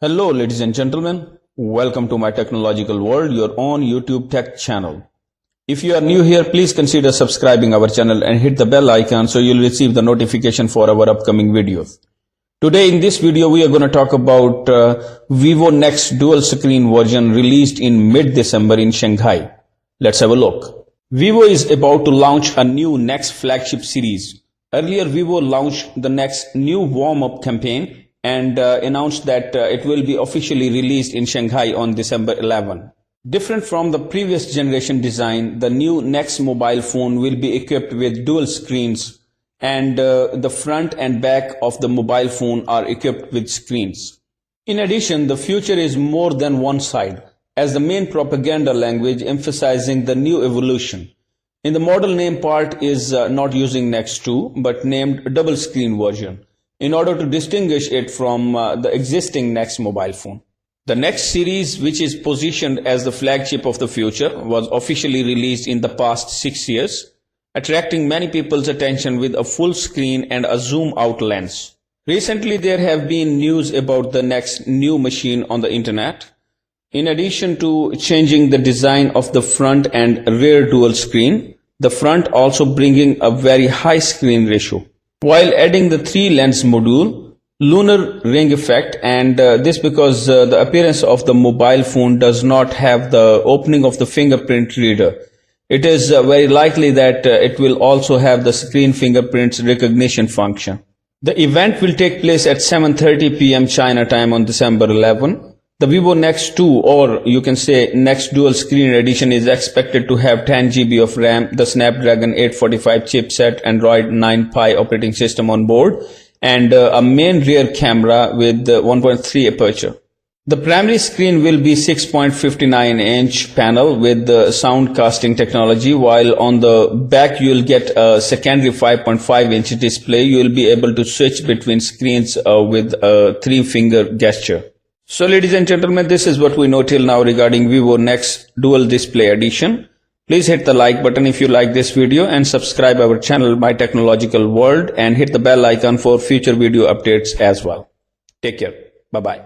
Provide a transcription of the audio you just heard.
Hello ladies and gentlemen, welcome to my technological world, your own YouTube tech channel. If you are new here, please consider subscribing our channel and hit the bell icon so you'll receive the notification for our upcoming videos. Today in this video we are going to talk about Vivo NEX dual screen version released in mid-December in Shanghai. Let's have a look. Vivo is about to launch a new NEX flagship series. Earlier Vivo launched the NEX new warm-up campaign and announced that it will be officially released in Shanghai on December 11. Different from the previous generation design, the new NEX mobile phone will be equipped with dual screens, and the front and back of the mobile phone are equipped with screens. In addition, the future is more than one side, as the main propaganda language emphasizing the new evolution. In the model name part is not using NEX 2 but named double screen version, in order to distinguish it from the existing NEX mobile phone. The NEX series, which is positioned as the flagship of the future, was officially released in the past 6 years, attracting many people's attention with a full screen and a zoom-out lens. Recently, there have been news about the NEX new machine on the internet. In addition to changing the design of the front and rear dual screen, the front also bringing a very high screen ratio, while adding the 3-lens module, lunar ring effect, and this because the appearance of the mobile phone does not have the opening of the fingerprint reader. It is very likely that it will also have the screen fingerprints recognition function. The event will take place at 7:30 p.m. China time on December 11. The Vivo NEX 2, or you can say NEX Dual Screen Edition, is expected to have 10 GB of RAM, the Snapdragon 845 chipset, Android 9 Pie operating system on board, and a main rear camera with 1.3 aperture. The primary screen will be 6.59-inch panel with the sound casting technology, while on the back you will get a secondary 5.5-inch display. You will be able to switch between screens with a 3-finger gesture. So ladies and gentlemen, this is what we know till now regarding Vivo NEX Dual Display Edition. Please hit the like button if you like this video and subscribe our channel My Technological World and hit the bell icon for future video updates as well. Take care. Bye-bye.